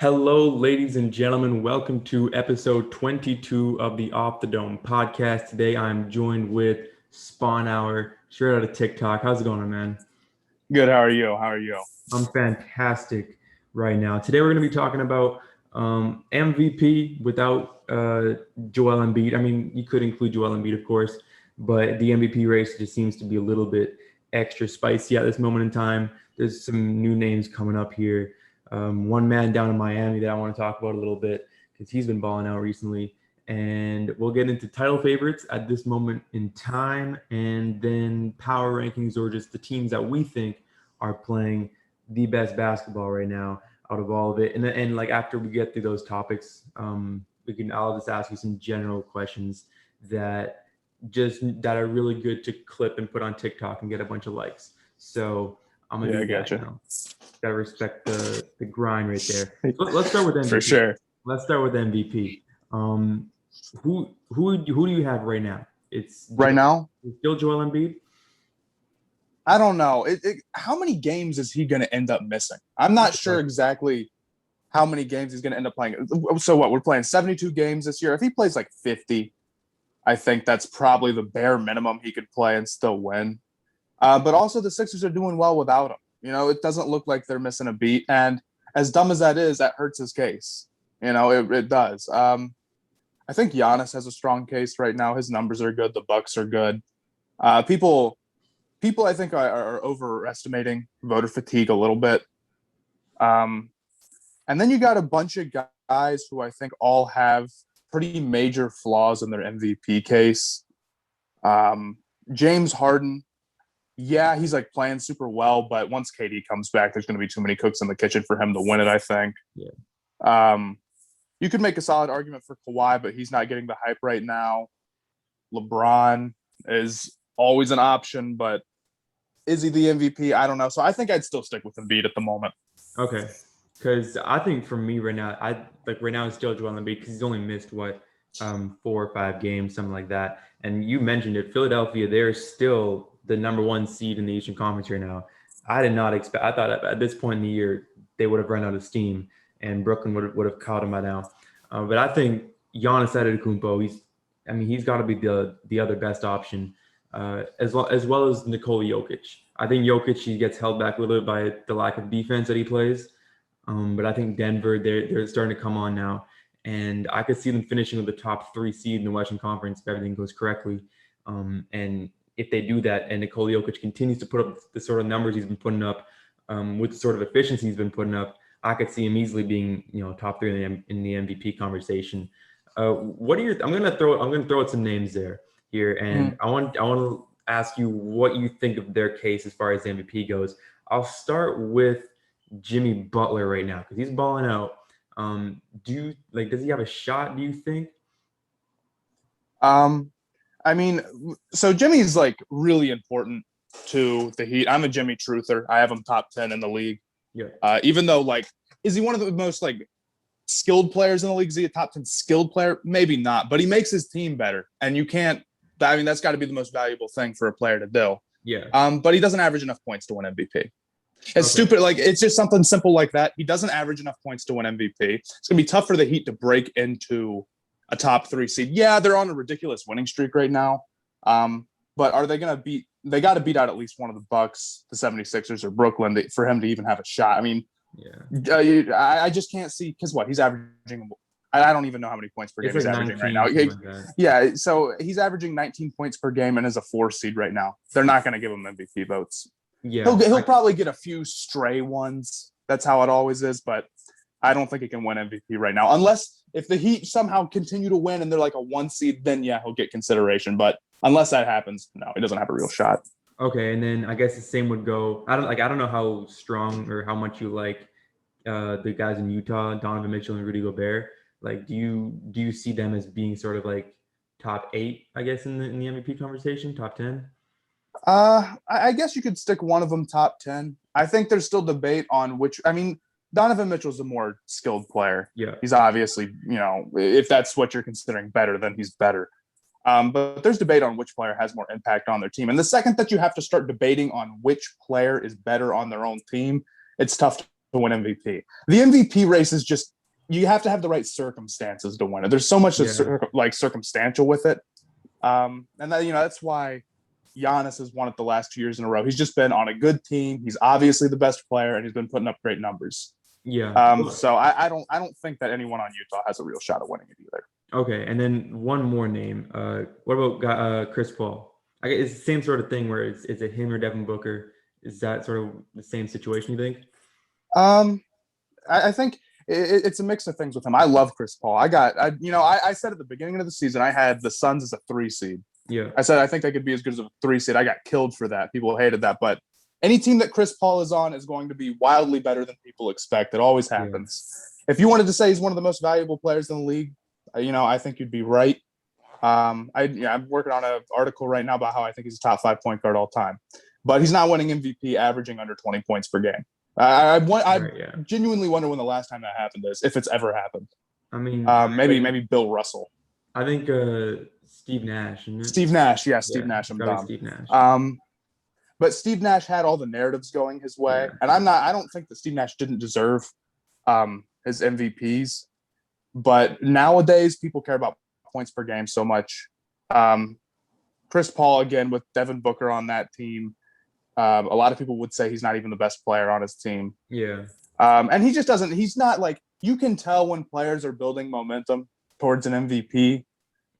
Hello, ladies and gentlemen. Welcome to episode 22 of the Off the Dome podcast. Today I'm joined with Sponhour, straight out of TikTok. How's it going on, man? Good. How are you? How are you? I'm fantastic right now. Today we're going to be talking about MVP without Joel Embiid. I mean, you could include Joel Embiid, of course, but the MVP race just seems to be a little bit extra spicy at this moment in time. There's some new names coming up here. One man down in Miami that I want to talk about a little bit because he's been balling out recently. And we'll get into title favorites at this moment in time, and then power rankings or just the teams that we think are playing the best basketball right now out of all of it. And like after we get through those topics, I'll just ask you some general questions that that are really good to clip and put on TikTok and get a bunch of likes. So I'm gonna Yeah, I do that. gotcha. Gotta respect the grind right there. Let's start with For MVP. sure. Let's start with MVP. Um, who do you have right now? It's Right now, still Joel Embiid. I don't know. How many games is he going to end up missing? I'm not sure exactly how many games he's going to end up playing. So what? We're playing 72 games this year. If he plays like 50, I think that's probably the bare minimum he could play and still win. But also the Sixers are doing well without him. You know, it doesn't look like they're missing a beat. And as dumb as that is, that hurts his case. You know, it does. I think Giannis has a strong case right now. His numbers are good. The Bucks are good. People I think are overestimating voter fatigue a little bit. And then you got a bunch of guys who I think all have pretty major flaws in their MVP case. James Harden, yeah, he's like playing super well, but once KD comes back, there's going to be too many cooks in the kitchen for him to win it, I think. Yeah. You could make a solid argument for Kawhi, but he's not getting the hype right now. LeBron is always an option, but is he the MVP? I don't know. So I think I'd still stick with Embiid at the moment. Okay. Because I think for me right now, right now it's still Joel Embiid because he's only missed 4 or 5 games, something like that. And you mentioned it, Philadelphia, they're still the number one seed in the Eastern Conference right now. I did not expect. I thought at this point in the year they would have run out of steam and Brooklyn would have caught him by now. But I think Giannis Antetokounmpo, he's got to be the other best option, as well as Nikola Jokic. I think Jokic, he gets held back a little bit by the lack of defense that he plays. But I think Denver, they're starting to come on now, and I could see them finishing with the top 3 seed in the Western Conference if everything goes correctly. And if they do that, and Nikola Jokic continues to put up the sort of numbers he's been putting up, with the sort of efficiency he's been putting up, I could see him easily being, top 3 in the MVP conversation. What are your? I'm gonna throw out some names here, and I want to ask you what you think of their case as far as the MVP goes. I'll start with Jimmy Butler right now because he's balling out. Does he have a shot, do you think? I mean, so Jimmy's like really important to the Heat. I'm a Jimmy truther. I have him top 10 in the league. Yeah. Even though, like, is he one of the most like skilled players in the league? Is he a top 10 skilled player? Maybe not, but he makes his team better. And you can't, I mean, that's got to be the most valuable thing for a player to do. Yeah. But he doesn't average enough points to win MVP. It's stupid. Like, it's just something simple like that. He doesn't average enough points to win MVP. It's going to be tough for the Heat to break into a top 3 seed. Yeah, they're on a ridiculous winning streak right now. But are they going to beat? They got to beat out at least one of the Bucks, the 76ers, or Brooklyn for him to even have a shot. I mean, I just can't see because what he's averaging. I don't even know how many points per game he's averaging right now. Yeah, so he's averaging 19 points per game and is a 4 seed right now. They're not going to give him MVP votes. Yeah, he'll probably get a few stray ones. That's how it always is, but I don't think he can win MVP right now. Unless if the Heat somehow continue to win and they're like a 1 seed, then yeah, he'll get consideration. But unless that happens, no, he doesn't have a real shot. Okay, and then I guess the same would go. I don't know how strong or how much you like the guys in Utah, Donovan Mitchell and Rudy Gobert. Like, do you see them as being sort of like top 8, I guess, in the MVP conversation, top 10? I guess you could stick one of them top 10. I think there's still debate on which. I mean, Donovan Mitchell's a more skilled player. Yeah, he's obviously, if that's what you're considering better, then he's better. But there's debate on which player has more impact on their team. And the second that you have to start debating on which player is better on their own team, it's tough win MVP. The MVP race is just, you have to have the right circumstances to win it. There's so much circumstantial with it. And that, that's why Giannis has won it the last 2 years in a row. He's just been on a good team. He's obviously the best player, and he's been putting up great numbers. Yeah. So I don't think that anyone on Utah has a real shot at winning it either. Okay, and then one more name. What about Chris Paul? I guess it's the same sort of thing where it's it him or Devin Booker? Is that sort of the same situation, you think? I think it's a mix of things with him. I love Chris Paul. I said at the beginning of the season I had the Suns as a 3 seed. Yeah. I said I think they could be as good as a 3 seed. I got killed for that. People hated that, but any team that Chris Paul is on is going to be wildly better than people expect. It always happens. Yeah. If you wanted to say he's one of the most valuable players in the league, I think you'd be right. I'm working on an article right now about how I think he's a top 5 point guard all time, but he's not winning MVP, averaging under 20 points per game. I genuinely wonder when the last time that happened is, if it's ever happened. I mean, maybe Bill Russell. I think Steve Nash. Steve Nash, yeah, Steve Nash. I'm dumb. Steve Nash. But Steve Nash had all the narratives going his way, and I don't think that Steve Nash didn't deserve his MVPs. But nowadays, people care about points per game so much. Chris Paul, again, with Devin Booker on that team, a lot of people would say he's not even the best player on his team. Yeah. And he just doesn't – he's not like – you can tell when players are building momentum towards an MVP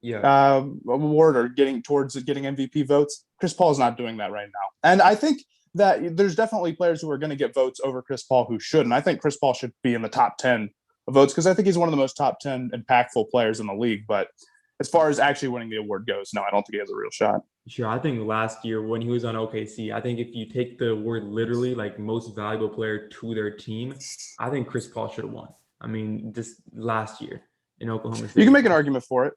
award or getting MVP votes. Chris Paul is not doing that right now. And I think that there's definitely players who are going to get votes over Chris Paul who shouldn't. I think Chris Paul should be in the top 10 votes because I think he's one of the most top 10 impactful players in the league. But as far as actually winning the award goes, no, I don't think he has a real shot. Sure. I think last year when he was on OKC, I think if you take the word literally, like most valuable player to their team, I think Chris Paul should have won. I mean, just last year in Oklahoma City. You can make an argument for it.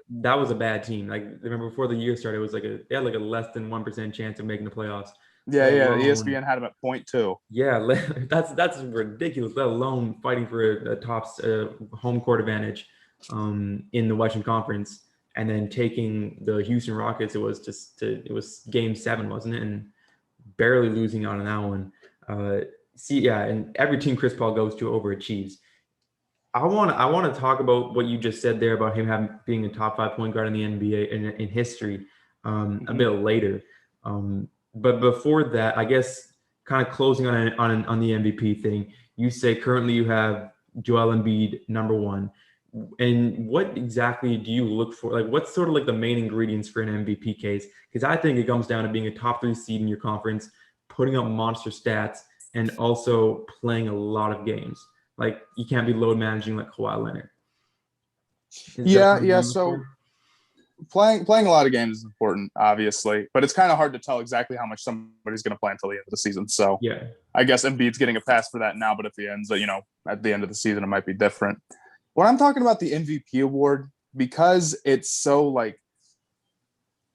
That was a bad team. Like, remember before the year started, it was like they had like a less than 1% chance of making the playoffs. Yeah. ESPN had him at 0.2. Yeah, that's ridiculous. Let alone fighting for a top home court advantage in the Western Conference, and then taking the Houston Rockets. It was Game 7, wasn't it? And barely losing out on that one. And every team Chris Paul goes to overachieves. I want to talk about what you just said there about him being a top 5 point guard in the NBA in history a bit later. But before that, I guess kind of closing on the MVP thing, you say currently you have Joel Embiid number 1. And what exactly do you look for? Like, what's sort of like the main ingredients for an MVP case? Because I think it comes down to being a top 3 seed in your conference, putting up monster stats, and also playing a lot of games. Like, you can't be load managing like Kawhi Leonard. So playing a lot of games is important, obviously, but it's kind of hard to tell exactly how much somebody's going to play until the end of the season. So yeah, I guess Embiid's getting a pass for that now, but at the end of the season, it might be different. When I'm talking about the MVP award, because it's so like,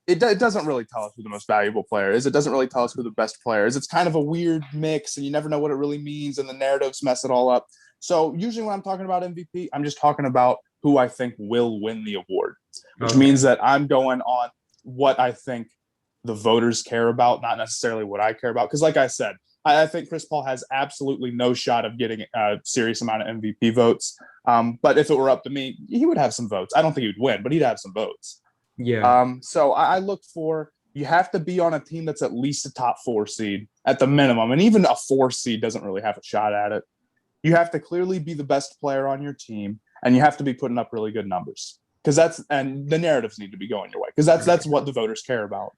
it doesn't really tell us who the most valuable player is. It doesn't really tell us who the best player is. It's kind of a weird mix, and you never know what it really means, and the narratives mess it all up. So usually when I'm talking about MVP, I'm just talking about who I think will win the award, which means that I'm going on what I think the voters care about, not necessarily what I care about. Because like I said, I think Chris Paul has absolutely no shot of getting a serious amount of MVP votes. But if it were up to me, he would have some votes. I don't think he would win, but he'd have some votes. Yeah. So I look for, you have to be on a team that's at least a top 4 seed at the minimum. And even a 4 seed doesn't really have a shot at it. You have to clearly be the best player on your team, and you have to be putting up really good numbers, and the narratives need to be going your way, because that's what the voters care about.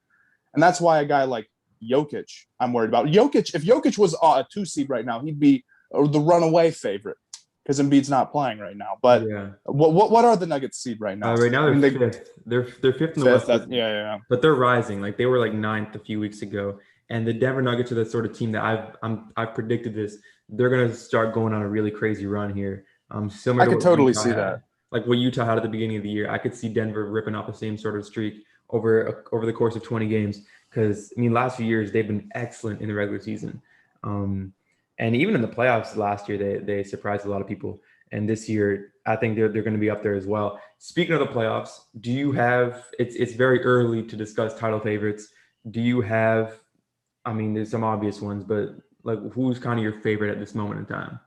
And that's why a guy like Jokic, I'm worried about. Jokic, if Jokic was a 2 seed right now, he'd be the runaway favorite, because Embiid's not playing right now. But what are the Nuggets seed right now? Right now they're fifth. They're fifth in the West. Yeah. But they're rising. Like, they were like 9th a few weeks ago. And the Denver Nuggets are the sort of team that I've predicted this. They're gonna start going on a really crazy run here. Similar I could totally see that. Like what Utah had at the beginning of the year. I could see Denver ripping off the same sort of streak over the course of 20 games. Because last few years they've been excellent in the regular season, and even in the playoffs last year they surprised a lot of people. And this year I think they're going to be up there as well. Speaking of the playoffs, do you have? It's very early to discuss title favorites. Do you have? There's some obvious ones, but Like, who's kind of your favorite at this moment in time?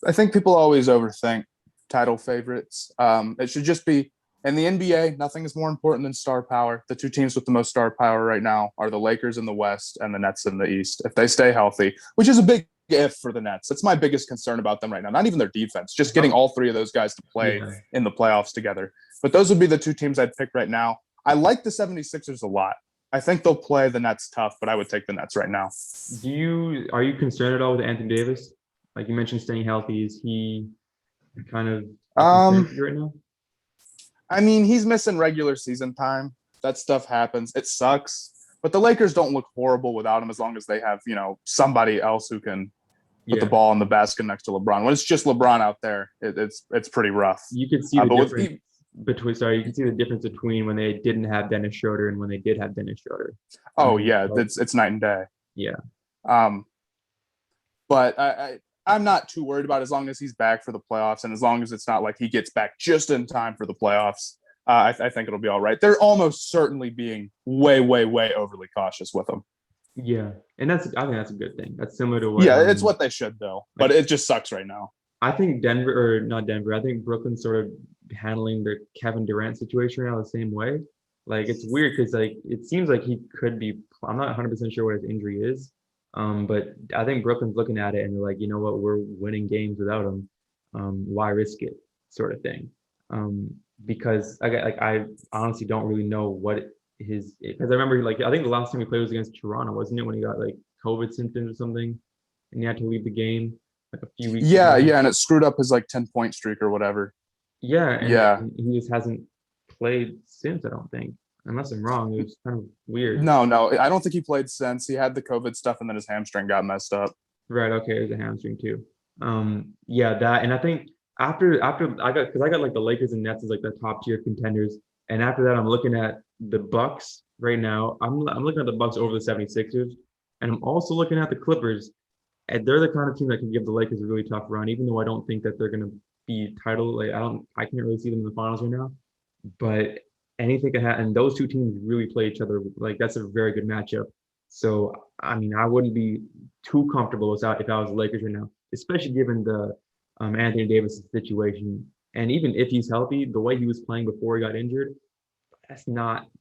I think people always overthink title favorites. It should just be in the NBA. Nothing is more important than star power. The two teams with the most star power right now are the Lakers in the West and the Nets in the East. If they stay healthy, which is a big if for the Nets, that's my biggest concern about them right now. Not even their defense, just getting all three of those guys to play Yeah. in the playoffs together. But those would be the two teams I'd pick right now. I like the 76ers a lot. I think they'll play the Nets tough, but I would take the Nets right now. Are you concerned at all with Anthony Davis? Like you mentioned, staying healthy. Is he kind of a concern for you right now? I mean, he's missing regular season time. That stuff happens. It sucks. But the Lakers don't look horrible without him as long as they have, somebody else who can put the ball in the basket next to LeBron. When it's just LeBron out there, it's pretty rough. You could see the difference you can see the difference between when they didn't have Dennis Schroeder and when they did have Dennis Schroeder. Oh yeah, it's night and day. Yeah. But I'm not too worried about it as long as he's back for the playoffs and as long as it's not like he gets back just in time for the playoffs. I think it'll be all right. They're almost certainly being way, way, way overly cautious with him. Yeah, and I think that's a good thing. That's similar to what. Yeah, it's what they should though, but it just sucks right now. I think I think Brooklyn's sort of handling their Kevin Durant situation right now the same way. Like it's weird because like it seems like he could be. I'm not 100% sure what his injury is, but I think Brooklyn's looking at it and they're like, you know what, we're winning games without him. Why risk it, sort of thing. Because I honestly don't really know what because I remember I think the last time he played was against Toronto, wasn't it, when he got like COVID symptoms or something and he had to leave the game like a few weeks ago. Yeah, and it screwed up his 10-point streak or whatever. Yeah, and he just hasn't played since, I don't think. Unless I'm wrong, it was kind of weird. No, I don't think he played since. He had the COVID stuff and then his hamstring got messed up. Right, okay, it was a hamstring too. That, and I think after I got like the Lakers and Nets as like the top tier contenders, and after that I'm looking at the Bucks right now. I'm looking at the Bucks over the 76ers, and I'm also looking at the Clippers, and they're the kind of team that can give the Lakers a really tough run, even though I don't think that they're gonna be title. I can't really see them in the finals right now, but anything can happen. And those two teams really play each other. Like that's a very good matchup. So I mean, I wouldn't be too comfortable if I was the Lakers right now, especially given the Anthony Davis situation. And even if he's healthy, the way he was playing before he got injured, it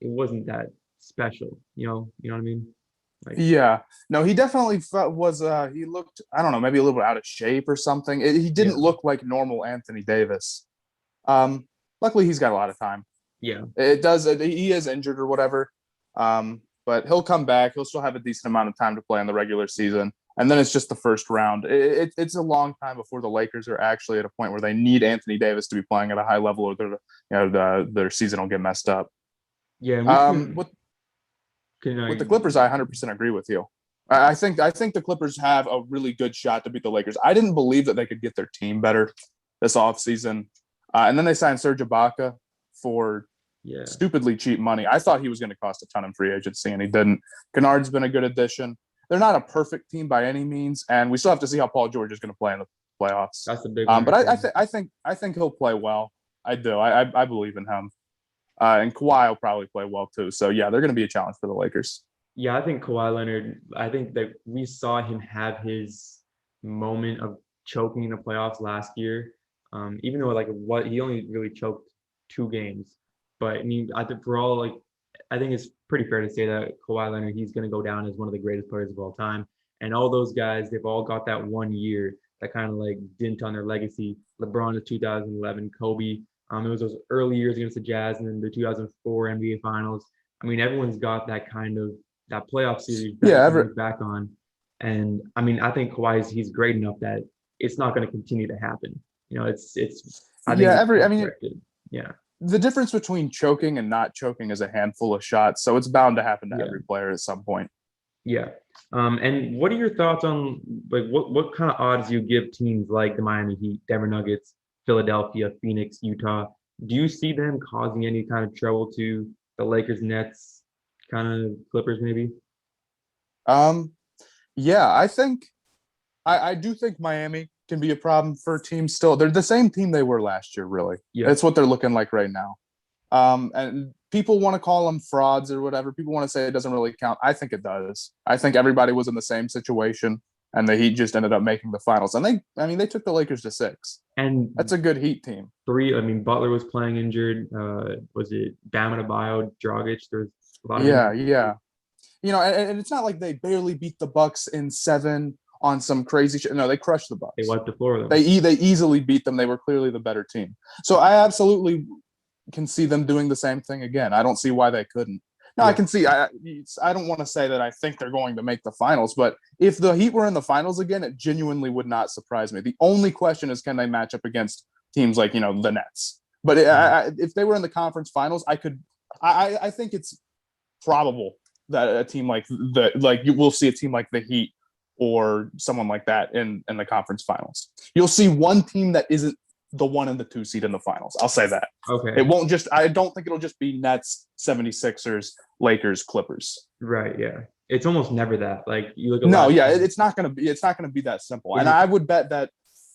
wasn't that special. You know what I mean? No, he definitely was. He looked, I don't know, maybe a little bit out of shape or something. He didn't look like normal Anthony Davis. Luckily, he's got a lot of time. Yeah, it does. He is injured or whatever, but he'll come back. He'll still have a decent amount of time to play in the regular season, and then it's just the first round. It's a long time before the Lakers are actually at a point where they need Anthony Davis to be playing at a high level, or their season will get messed up. Yeah. With the Clippers, I 100% agree with you. I think the Clippers have a really good shot to beat the Lakers. I didn't believe that they could get their team better this offseason. And then they signed Serge Ibaka for stupidly cheap money. I thought he was going to cost a ton in free agency, and he didn't. Kennard's been a good addition. They're not a perfect team by any means, and we still have to see how Paul George is going to play in the playoffs. That's the big one. But I think he'll play well. I do. I believe in him. And Kawhi will probably play well too. So yeah, they're going to be a challenge for the Lakers. Yeah, I think Kawhi Leonard. I think that we saw him have his moment of choking in the playoffs last year. Even though he only really choked 2 games. But I mean, I think it's pretty fair to say that Kawhi Leonard, he's going to go down as one of the greatest players of all time. And all those guys, they've all got that one year that kind of like dent on their legacy. LeBron in 2011, Kobe. It was those early years against the Jazz and then the 2004 NBA Finals. I mean, everyone's got that kind of that playoff series back on. And I mean, I think he's great enough that it's not going to continue to happen. The difference between choking and not choking is a handful of shots, so it's bound to happen to every player at some point. Yeah. And what are your thoughts on what kind of odds you give teams like the Miami Heat, Denver Nuggets, Philadelphia, Phoenix, Utah? Do you see them causing any kind of trouble to the Lakers, Nets, kind of Clippers maybe? I think I do think Miami can be a problem for teams still. They're the same team they were last year, really. Yeah. That's what they're looking like right now. And people want to call them frauds or whatever. People want to say it doesn't really count. I think it does. I think everybody was in the same situation. and the Heat just ended up making the finals. And they took the Lakers to 6. And That's a good Heat team. 3, I mean, Butler was playing injured. Was it Bam Adebayo, Dragic? There's a lot of Yeah, injuries. yeah. And it's not like they barely beat the Bucks in 7 on some crazy shit. No, they crushed the They Bucks. wiped the floor with them. They easily beat them. They were clearly the better team. So I absolutely can see them doing the same thing again. I don't see why they couldn't. No, Yeah. I can see. I don't want to say that I think they're going to make the finals, but if the Heat were in the finals again, it genuinely would not surprise me. The only question is, can they match up against teams like the Nets? But if they were in the conference finals, I could. I think it's probable that a team like you will see a team like the Heat or someone like that in the conference finals. You'll see one team that isn't the 1 and the 2 seed in the finals. I'll say that. Okay. It won't just. I don't think it'll just be Nets, 76ers, Lakers, Clippers. Right. Yeah. It's almost never that. Like you look at No, yeah, it's not gonna be. It's not gonna be that simple. And Yeah. I would bet that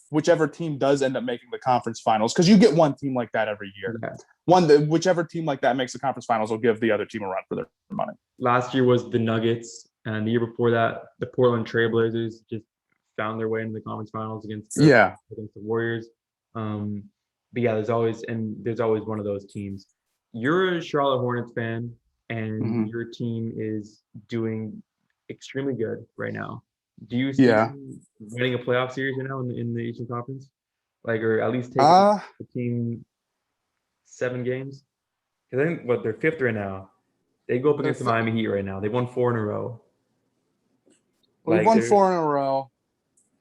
whichever team does end up making the conference finals, because you get one team like that every year. Yeah. Whichever team like that makes the conference finals will give the other team a run for their money. Last year was the Nuggets, and the year before that, the Portland Trailblazers just found their way into the conference finals against the Warriors. But yeah, there's always one of those teams. You're a Charlotte Hornets fan, and your team is doing extremely good right now. Do you see them winning a playoff series right now in the Eastern Conference? Like, or at least taking the team 7 games? Because I think they're 5th right now. They go up against the Miami Heat right now. They've won 4 in a row. We've won 4 in a row.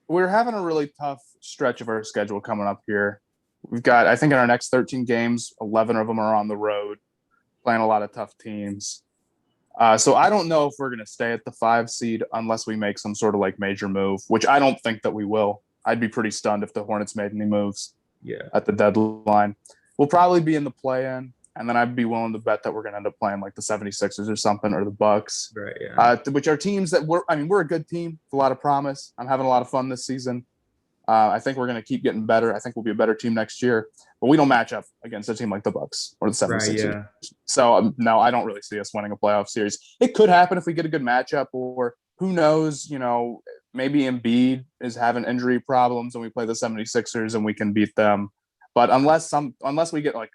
We're having a really tough stretch of our schedule coming up here. We've got, I think, in our next 13 games, 11 of them are on the road, playing a lot of tough teams. So I don't know if we're going to stay at the 5 seed unless we make some sort of like major move, which I don't think that we will. I'd be pretty stunned if the Hornets made any moves at the deadline. We'll probably be in the play-in, and then I'd be willing to bet that we're going to end up playing like the 76ers or something, or the Bucks, right? Yeah. Which are teams that we're a good team with a lot of promise. I'm having a lot of fun this season. I think we're going to keep getting better. I think we'll be a better team next year, but we don't match up against a team like the Bucks or the 76ers. Right, yeah. So no, I don't really see us winning a playoff series. It could happen if we get a good matchup, or who knows, maybe Embiid is having injury problems and we play the 76ers and we can beat them. But unless we get like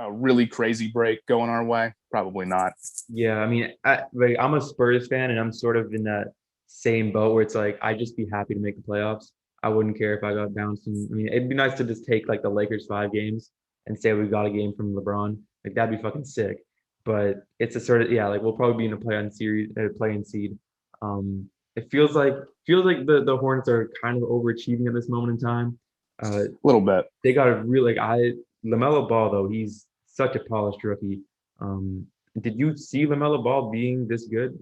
a really crazy break going our way, probably not. Yeah, I mean, I'm a Spurs fan, and I'm sort of in that same boat where it's like I'd just be happy to make the playoffs. I wouldn't care if I got bounced. I mean, it'd be nice to just take like the Lakers 5 games and say we got a game from LeBron. Like that'd be fucking sick. But it's a sort of like we'll probably be in a play-in seed. It feels like the Hornets are kind of overachieving at this moment in time. A little bit. They got a really LaMelo Ball though. He's such a polished rookie. Did you see LaMelo Ball being this good?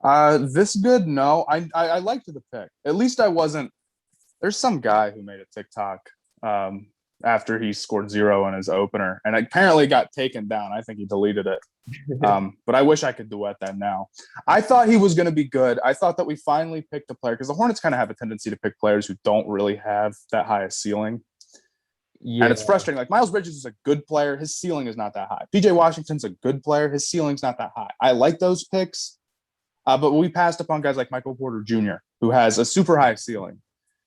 This good? No, I liked the pick. At least I wasn't. There's some guy who made a TikTok after he scored 0 in his opener, and apparently got taken down. I think he deleted it. But I wish I could duet that now. I thought he was going to be good. I thought that we finally picked a player, because the Hornets kind of have a tendency to pick players who don't really have that high a ceiling. Yeah. And it's frustrating. Like Miles Bridges is a good player. His ceiling is not that high. PJ Washington's a good player. His ceiling's not that high. I like those picks. But we passed upon guys like Michael Porter Jr., who has a super high ceiling.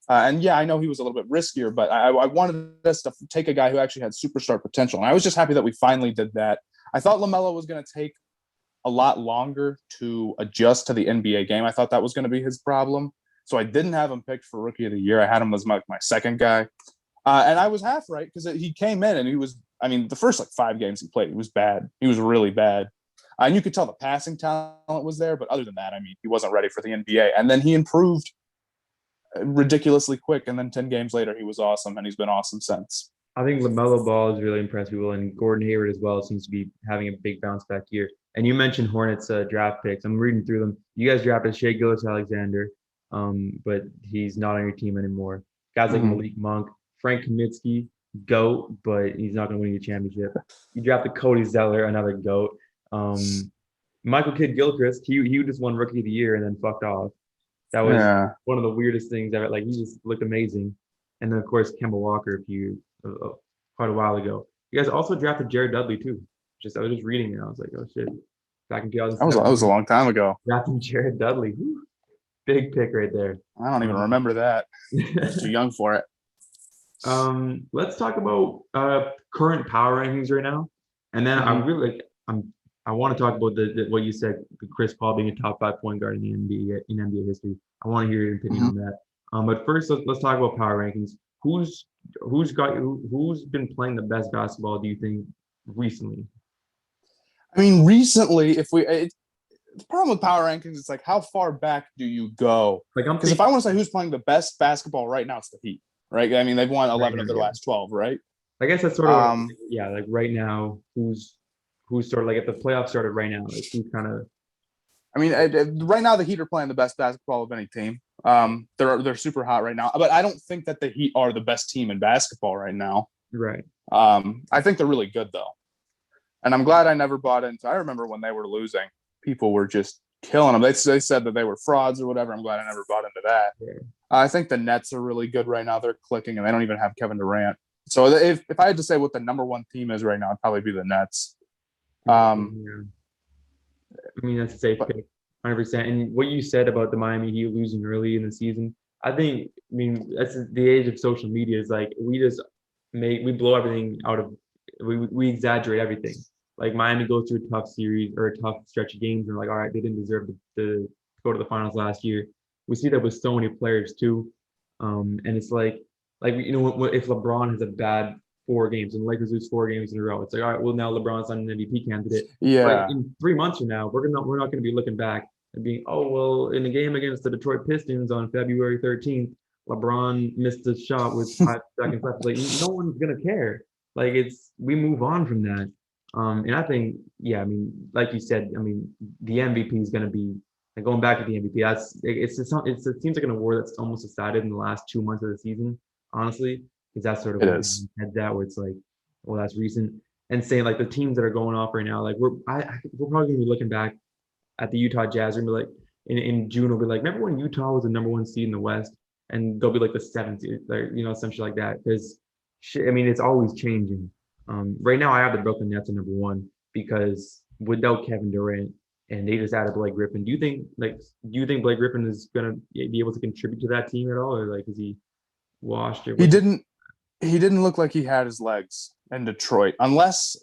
And yeah, I know he was a little bit riskier, but I wanted us to take a guy who actually had superstar potential. And I was just happy that we finally did that. I thought LaMelo was going to take a lot longer to adjust to the NBA game. I thought that was going to be his problem. So I didn't have him picked for Rookie of the Year. I had him as my second guy. And I was half right, because he came in and he was, the first 5 games he played, he was bad. He was really bad. And you could tell the passing talent was there, but other than that, he wasn't ready for the NBA. And then he improved ridiculously quick, and then 10 games later, he was awesome, and he's been awesome since. I think LaMelo Ball has really impressed people, and Gordon Hayward as well seems to be having a big bounce back year. And you mentioned Hornets draft picks. I'm reading through them. You guys drafted Shai Gilgeous-Alexander, but he's not on your team anymore. Guys like Malik Monk, Frank Kaminsky, GOAT, but he's not going to win you a championship. You drafted Cody Zeller, another GOAT. Michael Kidd-Gilchrist, he just won Rookie of the Year and then fucked off. That was one of the weirdest things ever. Like, he just looked amazing. And then, of course, Kemba Walker quite a while ago. You guys also drafted Jared Dudley, too. I was just reading it. I was like, oh, shit. Back in 2007. That was a long time ago. Drafting Jared Dudley. Whew. Big pick right there. I don't even remember that. I was too young for it. Let's talk about current power rankings right now, and then I want to talk about the what you said, Chris Paul being a top 5 point guard in the NBA history. I want to hear your opinion on that. But first, let's talk about power rankings. Who's been playing the best basketball, do you think, recently? I mean, recently, the problem with power rankings, it's like, how far back do you go? Like I'm Because if thinking I want to say who's playing the best basketball right now, it's the Heat, right? I mean, they've won right 11 now, of their yeah. last 12, right? I guess that's sort of Um, yeah, like right now, who's sort of like if the playoffs started right now, like who's kind of I mean, right now the Heat are playing the best basketball of any team. They're super hot right now, but I don't think that the Heat are the best team in basketball right now. right. I think they're really good though, and I'm glad I never bought into. I remember when they were losing, people were just killing them. They said that they were frauds or whatever. I'm glad I never bought into that. Yeah. I think the Nets are really good right now. They're clicking, and they don't even have Kevin Durant. So if I had to say what the number one team is right now, it'd probably be the Nets. Um, Yeah. I mean, that's a safe but pick, 100%. And what you said about the Miami Heat losing early in the season, I think, I mean, that's the age of social media. Is like we blow everything out of, we exaggerate everything. Like Miami goes through a tough series or a tough stretch of games, and we're like, all right, they didn't deserve to go to the finals last year. We see that with so many players too, and it's like if LeBron has a bad 4 games and the Lakers lose 4 games in a row, it's like all right, well now LeBron's not an MVP candidate. But yeah, in 3 months from now, we're not going to be looking back and being, oh well, in the game against the Detroit Pistons on February 13th, LeBron missed a shot with 5 seconds left. Like no one's gonna care. Like we move on from that. And I think, yeah, I mean, like you said, I mean, the MVP is gonna be like going back to the MVP. It seems like an award that's almost decided in the last 2 months of the season, honestly, because that's sort of it where is. my head's at, where it's like, well, that's recent. And saying like the teams that are going off right now, like we're probably gonna be looking back at the Utah Jazz and be like in June we'll be like, remember when Utah was the number 1 seed in the West, and they'll be like the 7th seed, like something like that. Because I mean, it's always changing. Right now, I have the Brooklyn Nets at number 1 because without Kevin Durant and they just added Blake Griffin. Do you think Blake Griffin is gonna be able to contribute to that team at all, or like is he washed or He what's his? didn't. He didn't look like he had his legs in Detroit, unless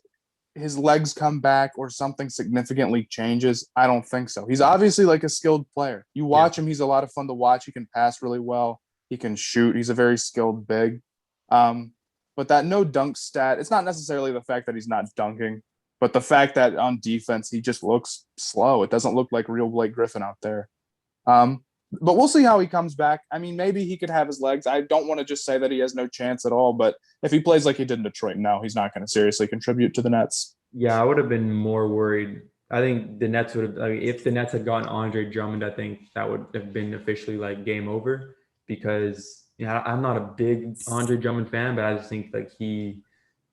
his legs come back or something significantly changes. I don't think so. He's obviously like a skilled player. You Yeah, watch him; he's a lot of fun to watch. He can pass really well. He can shoot. He's a very skilled big. Um, but that no dunk stat, it's not necessarily the fact that he's not dunking, but the fact that on defense he just looks slow. It doesn't look like real Blake Griffin out there. Um, but we'll see how he comes back. I mean, maybe he could have his legs. I don't want to just say that he has no chance at all, but if he plays like he did in Detroit, no, he's not going to seriously contribute to the Nets. yeah, I would have been more worried. I think the Nets would have, I mean, if the Nets had gotten Andre Drummond, I think that would have been officially like game over because I'm not a big Andre Drummond fan, but I just think like he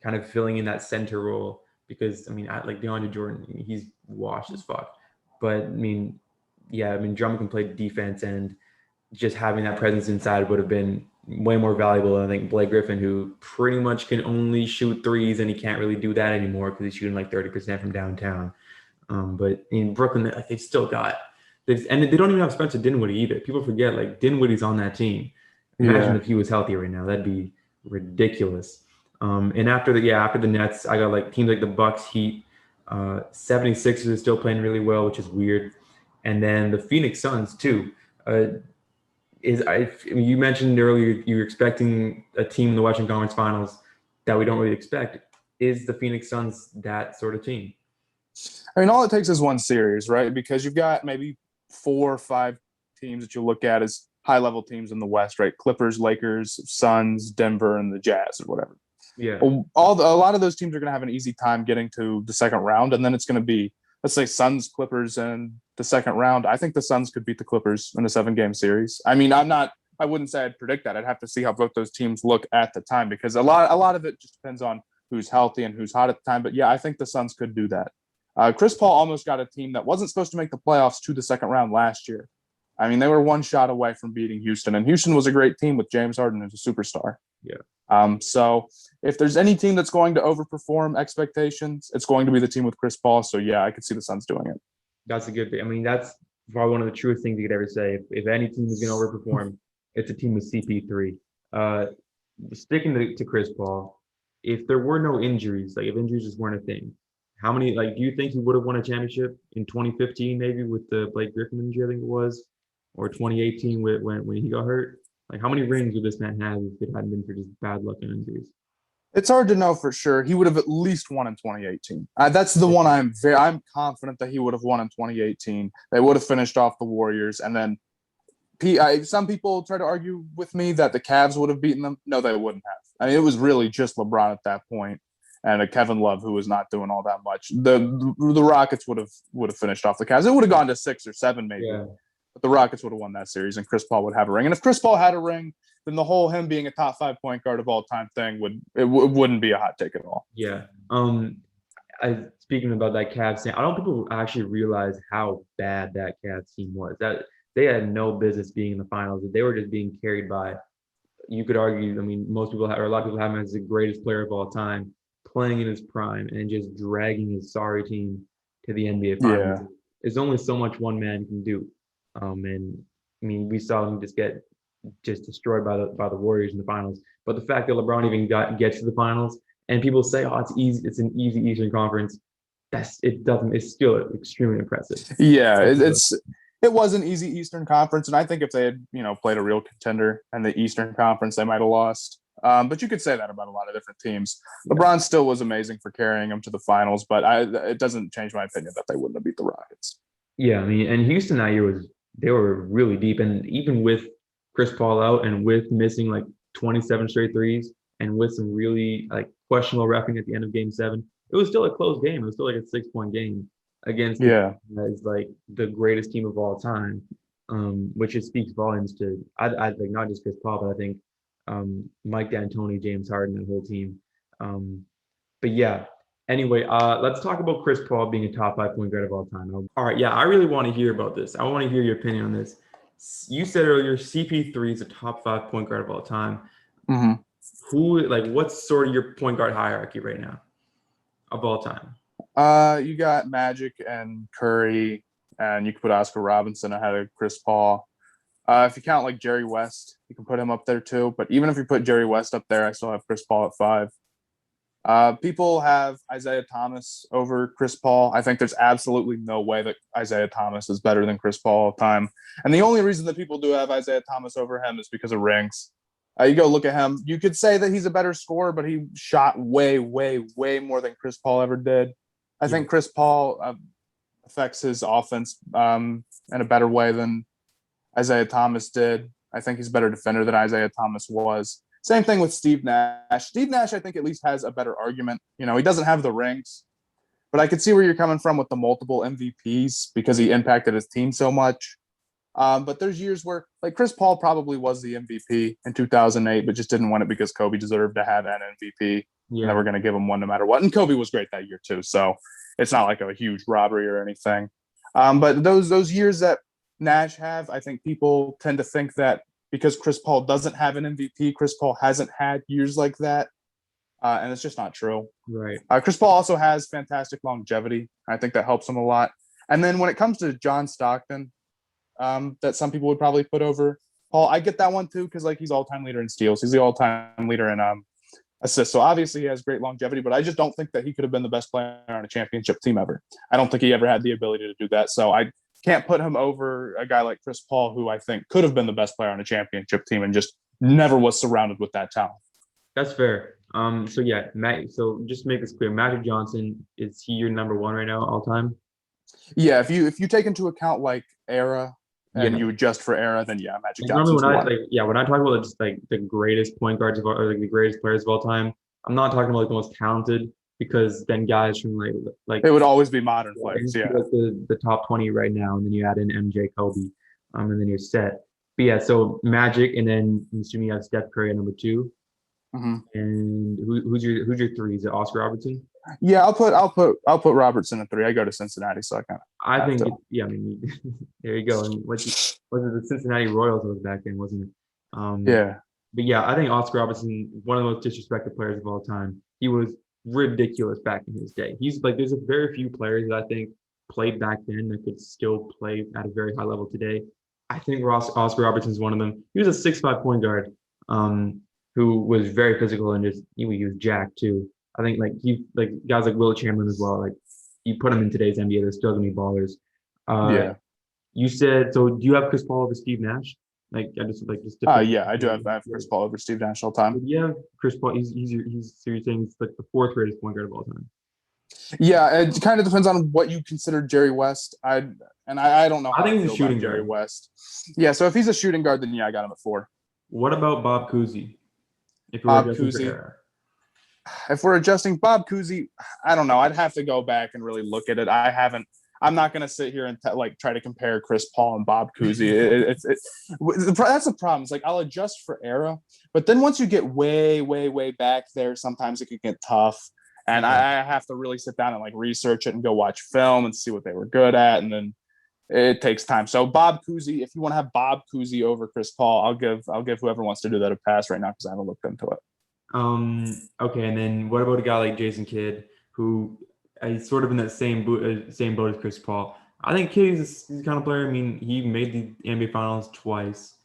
kind of filling in that center role because I mean, like DeAndre Jordan, he's washed as fuck. But I mean, yeah, I mean, Drummond can play defense and just having that presence inside would have been way more valuable than I think Blake Griffin, who pretty much can only shoot threes and he can't really do that anymore because he's shooting like 30% from downtown. But in Brooklyn, like, they still got and they don't even have Spencer Dinwiddie either. People forget like Dinwiddie's on that team. Imagine Yeah. if he was healthy right now. That'd be ridiculous. And after the Nets, I got like teams like the Bucks, Heat, 76ers is still playing really well, which is weird. And then the Phoenix Suns too. Uh, I mean, you mentioned earlier you're expecting a team in the Western Conference Finals that we don't really expect. Is the Phoenix Suns that sort of team? I mean, all it takes is one series, right? Because you've got maybe 4 or 5 teams that you look at as high level teams in the West, right? Clippers, Lakers, Suns, Denver, and the Jazz, or whatever. Yeah, A lot of those teams are going to have an easy time getting to the second round, and then it's going to be, let's say, Suns, Clippers, and the second round. I think the Suns could beat the Clippers in a 7-game series. I mean, I wouldn't say I'd predict that. I'd have to see how both those teams look at the time because a lot of it just depends on who's healthy and who's hot at the time. But yeah, I think the Suns could do that. Chris Paul almost got a team that wasn't supposed to make the playoffs to the second round last year. I mean, they were one shot away from beating Houston, and Houston was a great team with James Harden as a superstar. yeah. So if there's any team that's going to overperform expectations, it's going to be the team with Chris Paul. So yeah, I could see the Suns doing it. That's a good thing. I mean, that's probably one of the truest things you could ever say. If any team is going to overperform, it's a team with CP3. Sticking to Chris Paul, if there were no injuries, like if injuries just weren't a thing, how many, like, do you think he would have won a championship in 2015, maybe with the Blake Griffin injury, I think it was, or 2018 when he got hurt? Like, how many rings would this man have if it hadn't been for just bad luck and injuries? It's hard to know for sure. He would have at least won in 2018. That's the one I'm confident that he would have won in 2018. They would have finished off the Warriors, and then some people try to argue with me that the Cavs would have beaten them. No, they wouldn't have. I mean, it was really just LeBron at that point and a Kevin Love who was not doing all that much. The Rockets would have finished off the Cavs. It would have gone to 6 or 7 maybe. Yeah. But the Rockets would have won that series, and Chris Paul would have a ring. And if Chris Paul had a ring, then the whole him being a top 5 point guard of all time thing wouldn't be a hot take at all. Yeah. Speaking about that Cavs team, I don't think people actually realize how bad that Cavs team was. That they had no business being in the finals. They were just being carried by. You could argue. I mean, most people or a lot of people have him as the greatest player of all time, playing in his prime and just dragging his sorry team to the NBA finals. Yeah. There's only so much one man can do. And I mean, we saw him just get destroyed by the Warriors in the finals. But the fact that LeBron even gets to the finals, and people say, "Oh, it's easy. It's an easy Eastern Conference." It's still extremely impressive. Yeah, it was an easy Eastern Conference, and I think if they had played a real contender in the Eastern Conference, they might have lost. But you could say that about a lot of different teams. Yeah. LeBron still was amazing for carrying them to the finals, but it doesn't change my opinion that they wouldn't have beat the Rockets. Yeah, I mean, and Houston that year they were really deep, and even with Chris Paul out and with missing like 27 straight threes and with some really like questionable reffing at the end of Game 7, it was still a close game. It was still like a 6-point game against as like the greatest team of all time, which it speaks volumes to. I think not just Chris Paul, but I think Mike D'Antoni, James Harden, that whole team. But yeah. Anyway, let's talk about Chris Paul being a top 5 point guard of all time. All right, yeah, I really want to hear about this. I want to hear your opinion on this. You said earlier CP3 is a top 5 point guard of all time. Mm-hmm. What's sort of your point guard hierarchy right now of all time? You got Magic and Curry, and you could put Oscar Robinson ahead of Chris Paul. If you count like Jerry West, you can put him up there too. But even if you put Jerry West up there, I still have Chris Paul at 5. People have Isaiah Thomas over Chris Paul. I think there's absolutely no way that Isaiah Thomas is better than Chris Paul all time. And the only reason that people do have Isaiah Thomas over him is because of rings. You go look at him. You could say that he's a better scorer, but he shot way, way, way more than Chris Paul ever did. I think Chris Paul affects his offense in a better way than Isaiah Thomas did. I think he's a better defender than Isaiah Thomas was. Same thing with Steve Nash. Steve Nash, I think, at least has a better argument. He doesn't have the rings, but I could see where you're coming from with the multiple MVPs because he impacted his team so much. But there's years where, like, Chris Paul probably was the MVP in 2008, but just didn't win it because Kobe deserved to have an MVP. Yeah. And they were going to give him one no matter what. And Kobe was great that year too, so it's not like a huge robbery or anything. But those years that Nash have, I think people tend to think that because Chris Paul doesn't have an MVP, Chris Paul hasn't had years like that. And it's just not true. Right. Chris Paul also has fantastic longevity. I think that helps him a lot. And then when it comes to John Stockton, that some people would probably put over Paul, I get that one too, because like he's all-time leader in steals. He's the all-time leader in assists. So obviously he has great longevity, but I just don't think that he could have been the best player on a championship team ever. I don't think he ever had the ability to do that. So I can't put him over a guy like Chris Paul, who I think could have been the best player on a championship team and just never was surrounded with that talent. That's fair. So yeah, so just to make this clear, Magic Johnson, is he your number 1 right now all time? Yeah, if you take into account like era and you adjust for era, then yeah, Magic Johnson. When I talk about just like the greatest point guards or like the greatest players of all time, I'm not talking about like the most talented, because then guys from like it would always be modern players. Yeah, like the top 20 right now, and then you add in MJ, Kobe, and then you're set. But yeah, so Magic, and then I'm assuming you have Steph Curry at number 2. Mm-hmm. And who's your 3? Is it Oscar Robertson? Yeah, I'll put Robertson at 3. I go to Cincinnati, so I think there you go. And was it the Cincinnati Royals that was back then, wasn't it? Yeah. But yeah, I think Oscar Robertson, one of the most disrespected players of all time. He was ridiculous back in his day. He's like, there's a very few players that I think played back then that could still play at a very high level today. I think Oscar Robertson is one of them. He was a 6'5" point guard, who was very physical and just he was jacked too. I think like guys like Will Chamberlain as well. Like you put them in today's NBA, they're still gonna be ballers. Yeah. You said so. Do you have Chris Paul over Steve Nash? Like I just Yeah, I have Chris Paul over Steve Nash all time. Yeah, Chris Paul. So you're saying he's like the fourth greatest point guard of all time. Yeah, it kind of depends on what you consider Jerry West. I don't know. I think he's a shooting guard. Jerry West. Yeah, so if he's a shooting guard, then yeah, I got him at 4. What about Bob Cousy? If we're adjusting Bob Cousy, I don't know. I'd have to go back and really look at it. I'm not going to sit here and try to compare Chris Paul and Bob Cousy. That's the problem. It's like I'll adjust for era, but then once you get way, way, way back there, sometimes it can get tough. And I have to really sit down and like research it and go watch film and see what they were good at. And then it takes time. So Bob Cousy, if you want to have Bob Cousy over Chris Paul, I'll give whoever wants to do that a pass right now because I haven't looked into it. Okay, and then what about a guy like Jason Kidd, who is sort of in that same boat as Chris Paul? I think Kidd is the kind of player. I mean, he made the NBA Finals twice.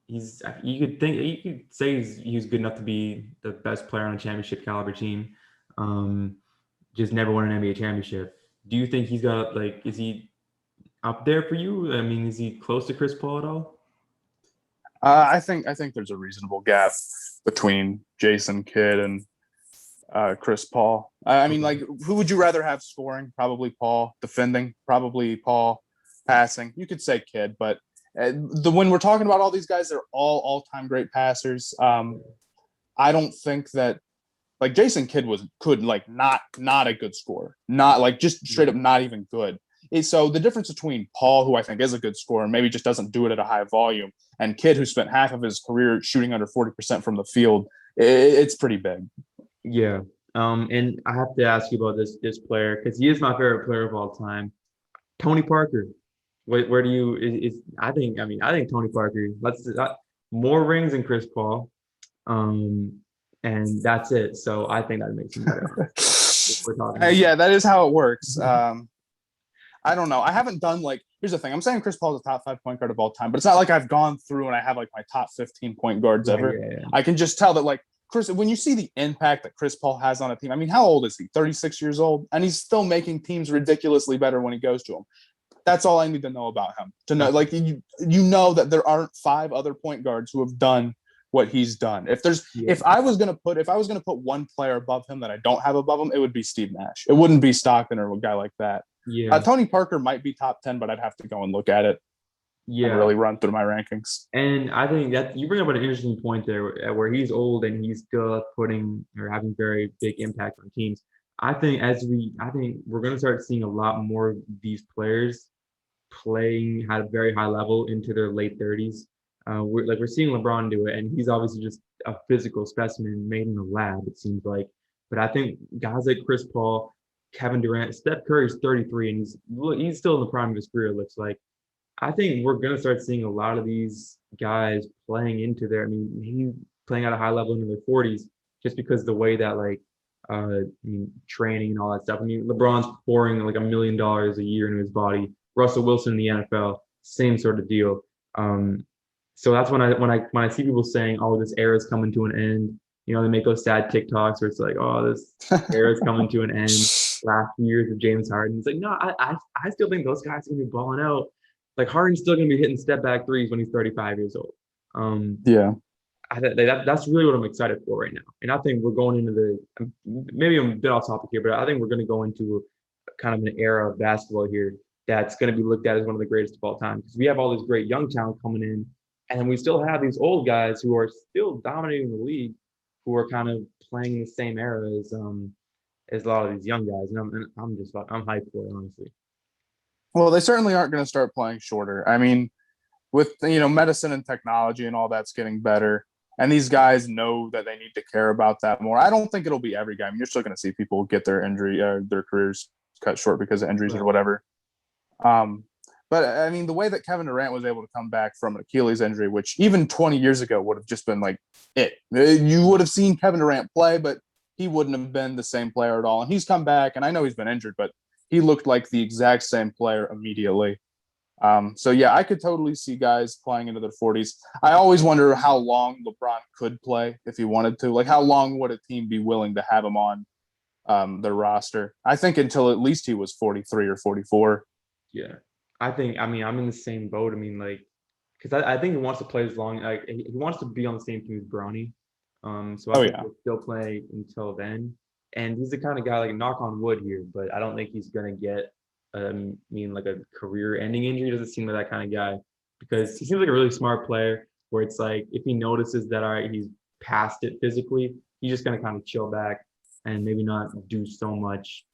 You could say he's good enough to be the best player on a championship caliber team. Just never won an NBA championship. Do you think he's got is he up there for you? I mean, is he close to Chris Paul at all? I think there's a reasonable gap between Jason Kidd and Chris Paul. I mean, like, who would you rather have scoring? Probably Paul. Defending? Probably Paul. Passing? You could say Kidd, but when we're talking about all these guys, they're all-time great passers. I don't think that like Jason Kidd could not a good scorer, not like just straight up not even good. So the difference between Paul, who I think is a good scorer, maybe just doesn't do it at a high volume, and Kidd, who spent half of his career shooting under 40% from the field, it's pretty big. Yeah. And I have to ask you about this player because he is my favorite player of all time, Tony Parker. Where do you I think Tony Parker. More rings than Chris Paul, and that's it. So I think that makes him better. Yeah, that is how it works. I don't know. I haven't done here's the thing. I'm saying Chris Paul is a top 5 point guard of all time, but it's not like I've gone through and I have my top 15 point guards ever. Yeah. I can just tell that Chris, when you see the impact that Chris Paul has on a team, I mean, how old is he? 36 years old, and he's still making teams ridiculously better when he goes to them. That's all I need to know about him. To know, you know that there aren't 5 other point guards who have done what he's done. If I was gonna put one player above him that I don't have above him, it would be Steve Nash. It wouldn't be Stockton or a guy like that. Yeah. Tony Parker might be top 10, but I'd have to go and look at it. Yeah. And really run through my rankings. And I think that you bring up an interesting point there where he's old and he's still putting or having very big impact on teams. I think we're going to start seeing a lot more of these players playing at a very high level into their late 30s. We're seeing LeBron do it, and he's obviously just a physical specimen made in a lab, it seems like. But I think guys like Chris Paul, Kevin Durant, Steph Curry's 33, and he's still in the prime of his career, it looks like. I think we're going to start seeing a lot of these guys playing into maybe playing at a high level into their 40s, just because the way that training and all that stuff. I mean, LeBron's pouring $1 million a year into his body. Russell Wilson in the NFL, same sort of deal. So that's when I see people saying, "Oh, this era is coming to an end." You know, they make those sad TikToks where it's like, "Oh, this era is coming to an end." Last few years of James Harden, it's like, no, I still think those guys are gonna be balling out. Like Harden's still gonna be hitting step back threes when he's 35 years old. That's really what I'm excited for right now. And I think we're going into maybe I'm a bit off topic here, but I think we're gonna go into kind of an era of basketball here that's gonna be looked at as one of the greatest of all time because we have all this great young talent coming in, and then we still have these old guys who are still dominating the league, who are kind of playing in the same era as a lot of these young guys, and I'm hyped for it, honestly. Well, they certainly aren't going to start playing shorter. I mean, with medicine and technology and all that's getting better, and these guys know that they need to care about that more. I don't think it'll be every guy. I mean, you're still going to see people get their careers cut short because of injuries or whatever. But I mean, the way that Kevin Durant was able to come back from an Achilles injury, which even 20 years ago would have just been you would have seen Kevin Durant play, but he wouldn't have been the same player at all. And he's come back, and I know he's been injured, but he looked like the exact same player immediately. So yeah, I could totally see guys playing into their 40s. I always wonder how long LeBron could play if he wanted to. Like, how long would a team be willing to have him on their roster? I think until at least he was 43 or 44. Yeah. I'm in the same boat. I mean, like, because I think he wants to play as long, like, he wants to be on the same team as Bronny. So I think he'll still play until then. And he's the kind of guy, like, knock on wood here, but I don't think he's going to get, like a career-ending injury. He doesn't seem like that kind of guy, because he seems like a really smart player where it's like, if he notices that, all right, he's past it physically, he's just going to kind of chill back and maybe not do so much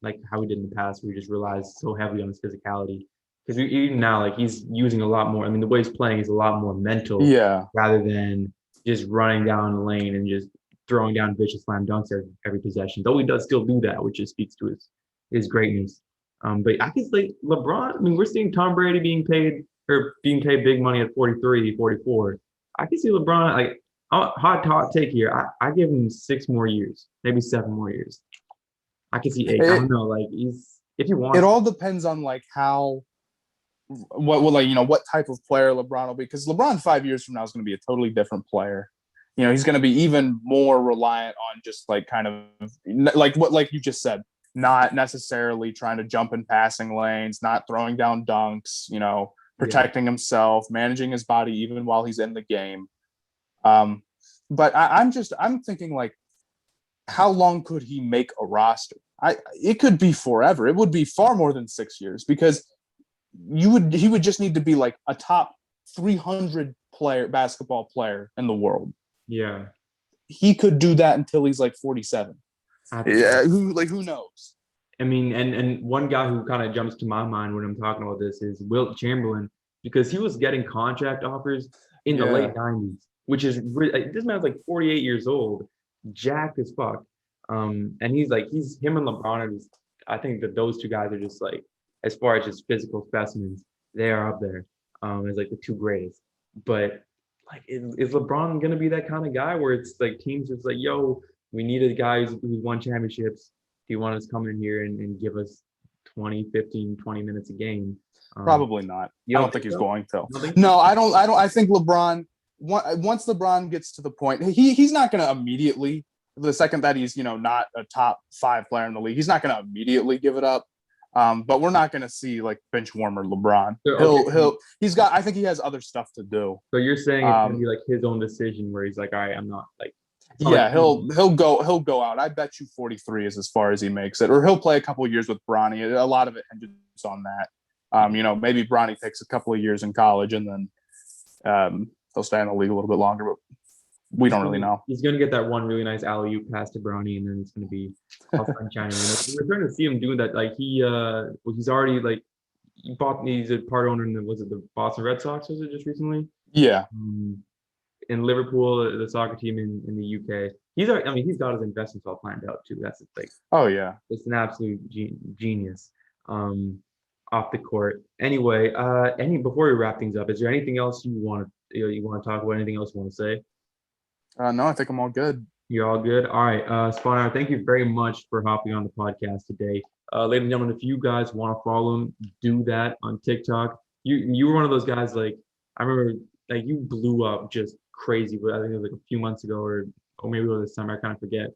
like how he did in the past, where he just relies so heavily on his physicality. Because even now, like, he's using a lot more. I mean, the way he's playing is a lot more mental, rather than just running down the lane and just throwing down vicious slam dunks every possession. Though he does still do that, which just speaks to his greatness. But I guess, like, LeBron, I mean, we're seeing Tom Brady being paid big money at 43, 44. I can see LeBron, like, hot take here. I give him 6 more years, maybe 7 more years. I can see 8. I don't know. Like, if you want. It all depends on, like, what type of player LeBron will be, because LeBron 5 years from now is going to be a totally different player. He's going to be even more reliant on just, like, kind of like you just said, not necessarily trying to jump in passing lanes, not throwing down dunks, protecting himself, managing his body even while he's in the game. But I'm thinking, like, how long could he make a roster? It could be forever. It would be far more than 6 years, because he would just need to be like a top 300 basketball player in the world. Yeah. He could do that until he's like 47. Yeah, who knows? I mean, and one guy who kind of jumps to my mind when I'm talking about this is Wilt Chamberlain, because he was getting contract offers in the late 90s, which is this man's like 48 years old, jacked as fuck. And him and LeBron are just, I think that those two guys are just, like, as far as just physical specimens, they are up there as, like, the 2 greatest. But, like, is LeBron gonna be that kind of guy where it's like teams just like, yo, we need a guy who's won championships. Do you want us to come in here and give us 20 minutes a game? Probably not. I don't think he's going to. No, I don't. I think LeBron, once LeBron gets to the point, he's not going to immediately, the second that he's, not a top 5 player in the league, he's not going to immediately give it up. But we're not going to see, like, bench warmer LeBron. I think he has other stuff to do. So you're saying it's going to be like his own decision where he's like, all right, I'm not, like. Yeah, he'll go out. I bet you 43 is as far as he makes it, or he'll play a couple of years with Bronny. A lot of it hinges on that. Maybe Bronny takes a couple of years in college and then he'll stay in the league a little bit longer, but we don't really know. He's going to get that one really nice alley-oop pass to Bronny, and then it's going to be all sunshine. We're starting to see him doing that. Like, he's already, like, he's a part owner in the Boston Red Sox, was it just recently? Yeah. In Liverpool, the soccer team in the UK. He's got his investments all planned out too. That's the thing. Oh yeah, it's an absolute genius off the court. Anyway, before we wrap things up, is there anything else you want to talk about? Anything else you want to say? No, I think I'm all good. You're all good. All right, Sponhour, thank you very much for hopping on the podcast today. Ladies and gentlemen, if you guys want to follow him, do that on TikTok. You were one of those guys, like, I remember, like, you blew up just crazy, but I think it was like a few months ago, or maybe it was this summer, I kind of forget.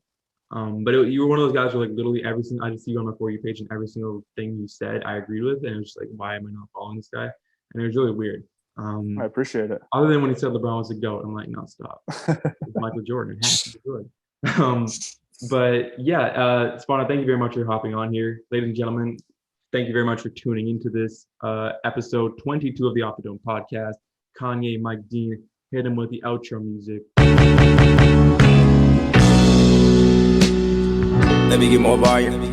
But you were one of those guys where, like, literally everything I just see you on my For You page, and every single thing you said I agreed with, and it was just like, why am I not following this guy? And it was really weird. I appreciate it. Other than when he said LeBron was a GOAT, I'm like, no, stop. It's Michael Jordan. It has to be good. But yeah, Sponhour, thank you very much for hopping on here. Ladies and gentlemen, thank you very much for tuning into this episode 22 of the OffTheDome podcast. Kanye, Mike Dean, hit him with the outro music. Let me get more volume.